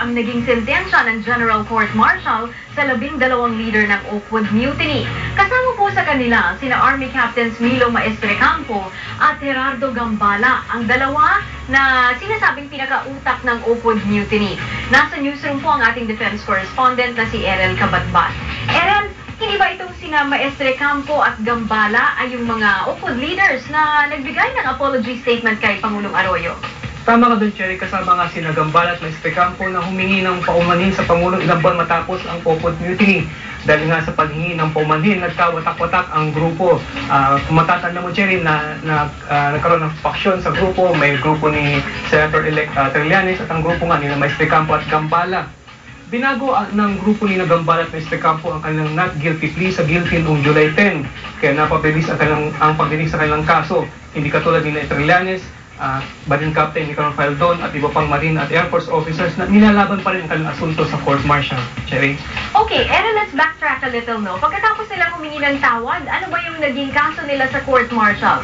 ang naging sentensya ng General Court Martial sa 12 leader ng Oakwood Mutiny. Kasama po sa kanila sina Army Captains Milo Maestrecampo at Gerardo Gambala, ang dalawa na sinasabing pinakautak ng Oakwood Mutiny. Nasa newsroom po ang ating defense correspondent na si Erel Cabatbat. Erel, hindi ba itong sina Maestrecampo at Gambala ay yung mga Oakwood leaders na nagbigay ng apology statement kay Pangulong Arroyo? Tama ka doon, Cherry. Kasama nga sina Gambala at Maestrecampo na humingi ng paumanhin sa Pangulong ilang buwan matapos ang Oakwood Mutiny. Dahil nga sa paghingi ng paumanhin, nagkawatak-watak ang grupo. Kung matatanda mo, Cherry, na nagkaroon ng faksyon sa grupo. May grupo ni Senator-elect Trillanes at ang grupo nga ni Maestrecampo at Gambala. Binago ng grupo ni Gambala at Maestrecampo ang kanilang not guilty plea sa guilty noong July 10. Kaya napabilis ang pagdinig sa kanilang kaso. Hindi katulad ni Trillanes, Marine Captain ni Colonel Faldon at iba pang Marine at Air Force officers na nilalaban pa rin ang kanilang asunto sa court martial. Cherry? Okay, Errol, let's backtrack a little, no? Pagkatapos nilang humingi ng tawad, ano ba yung naging kaso nila sa court martial?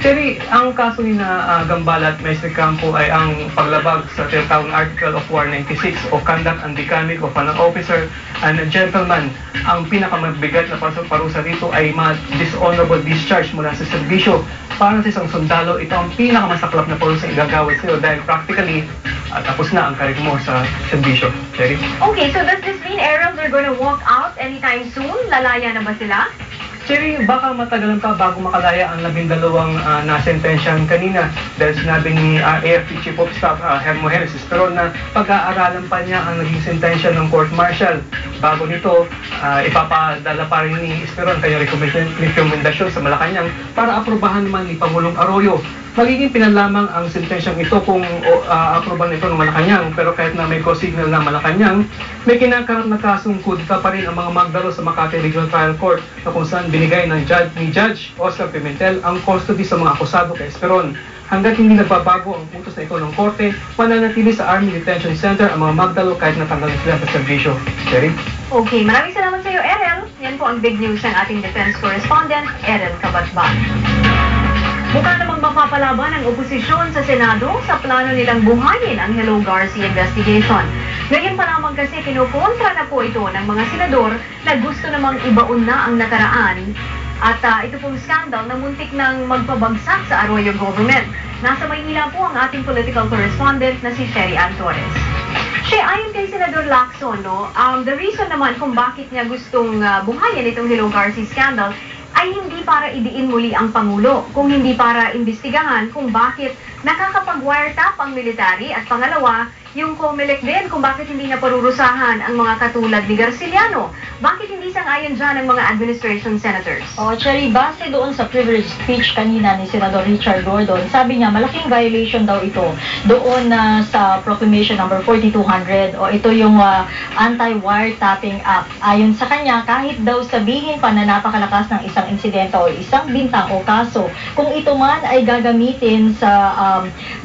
Cherry, ang kaso ni Gambala at Maestrecampo ay ang paglabag sa tinatawag Article of War 96 o Conduct and Becoming of an Officer and a Gentleman. Ang pinakamabigat na parusa dito ay dishonorable discharge mula sa serbisyo. Para sa isang sundalo, ito ang pinakamasaklap na parusa igagawad sa iyo dahil practically tapos na ang karir mo sa serbisyo. Cherry? Okay, so does this mean, Errol, they're gonna walk out anytime soon? Lalaya na ba sila? Cherry, baka matagalan pa bago makalaya ang 12 nasentensyahan kanina dahil sinabi ni AFP Chief of Staff Hermo Hereses pero na pag-aaralan pa niya ang naging sentensya ng court martial. Bago nito, ipapadala pa rin ni Esperon kanyang rekomendasyon sa Malacanang para aprobahan naman ni Pangulong Arroyo. Magiging pinalamang ang sentensyang ito kung aproban nito ng Malacanang, pero kahit na may co-signal na Malacanang, may kinakarap na kasong kudita pa rin ang mga magdalo sa Makati Regional Trial Court na kung saan binigay ni Judge Oscar Pimentel ang custody sa mga akusado kay Esperon. Hanggat hindi nagbabago ang utos na ito ng korte, mananatili sa Army Detention Center ang mga magdalo kahit natanggal sila sa serbisyo. Cherry? Okay, maraming salamat sa iyo, Errol. Yan po ang big news ng ating defense correspondent, Erel Cabatbat. Mukha namang mapapalaban ang oposisyon sa Senado sa plano nilang buhayin ang Hello Garcia investigation. Ngayon pa lamang kasi kinukontra na po ito ng mga senador na gusto namang ibaon na ang nakaraan. At ito pong scandal na muntik nang magpabagsak sa Arroyo government. Nasa Maynila po ang ating political correspondent na si Sherry Ann Torres. Ayon kay Senador Lacson, the reason naman kung bakit niya gustong buhayin itong Hello Garcia scandal ay hindi para idiin muli ang Pangulo, kung hindi para imbestigahan kung bakit nakakapag-wiretap ang military at pangalawa, yung COMELEC din kung bakit hindi na parurusahan ang mga katulad ni Garciliano. Bakit hindi sang-ayon dyan ang mga administration senators? Cherry, base doon sa privilege speech kanina ni Senador Richard Gordon, sabi niya malaking violation daw ito doon sa Proclamation number 4200 o ito yung Anti-Wiretapping Act. Ayon sa kanya, kahit daw sabihin pa na napakalakas ng isang insidente o isang bintang o kaso, kung ito man ay gagamitin sa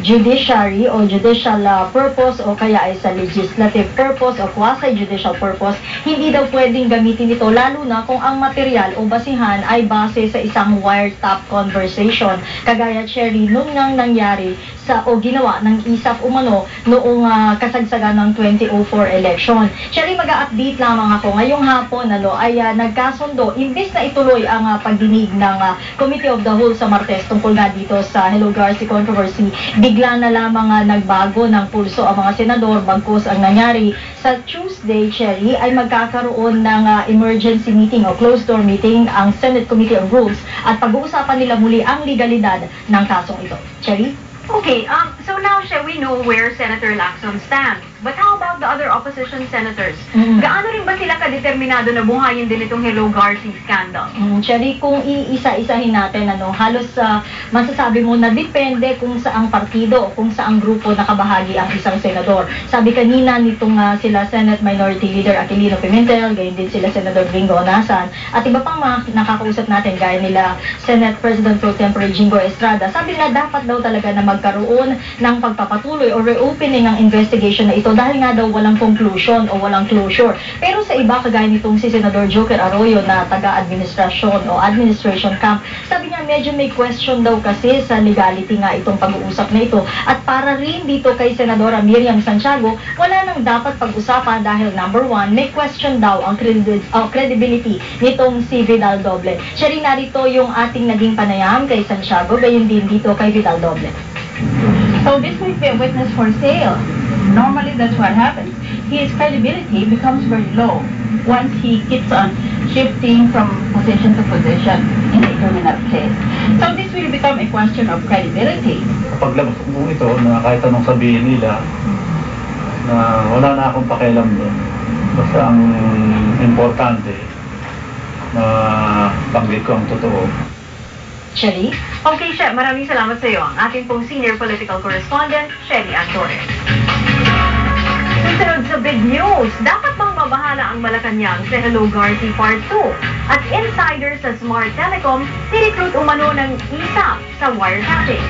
judiciary o judicial purpose o kaya ay sa legislative purpose o quasi-judicial purpose, hindi daw pwedeng gamitin ito lalo na kung ang material o basihan ay base sa isang wiretap conversation. Kagaya, Cherry, nung nang nangyari o ginawa ng ISAF umano noong kasagsagan ng 2004 election. Cherry, mag-a-update lamang ako. Ngayong hapon ay nagkasundo, imbes na ituloy ang pagdinig ng Committee of the Whole sa Martes tungkol nga dito sa Hello Garcia controversy, bigla na lamang nagbago ng pulso ang mga senador bagkus ang nangyari. Sa Tuesday, Cherry, ay magkakaroon ng emergency meeting o closed-door meeting ang Senate Committee on Rules at pag-uusapan nila muli ang legalidad ng kasong ito. Cherry? Okay, so now, we know where Senator Lacson stands. But how about the other opposition senators? Gaano rin ba sila kadeterminado na buhayin din itong Hello Garcia scandal? Cherry, kung iisa-isahin natin, halos masasabi mo na depende kung saang partido o kung saang grupo nakabahagi ang isang senador. Sabi kanina nitong sila Senate Minority Leader Aquilino Pimentel, gayon din sila Senador Gringo Onasan, at iba pang mga nakakausap natin gaya nila Senate President Pro Tempore Jingo Estrada. Sabi nila dapat daw talaga na magkaroon ng pagpapatuloy o reopening ang investigation na ito ito dahil nga daw walang conclusion o walang closure. Pero sa iba, kagaya nitong si Senador Joker Arroyo na taga-administrasyon o administration camp, sabi niya medyo may question daw kasi sa legality nga itong pag-uusap na ito. At para rin dito kay Senadora Miriam Santiago, wala nang dapat pag-usapan dahil number one, may question daw ang credibility nitong si Vidal Doble. Siya rin narito yung ating naging panayam kay Santiago, gayon din dito kay Vidal Doble. So this might be a witness for sale. Normally, that's what happens. His credibility becomes very low once he keeps on shifting from position to position in a criminal case. So this will become a question of credibility. Kapag labas mo ito, na kahit anong sabihin nila, na wala na akong pakialam doon. Basta ang importante na banggit ko ang totoo. Sherry? Okay, She, maraming salamat sa iyo. Ang ating pong senior political correspondent, Sherry Antores. Susunod sa big news, dapat bang mabahala ang Malacanang sa Hello Garci Part 2? At insider sa Smart Telecom, nirecruit umano ng ISAP sa wiretapping.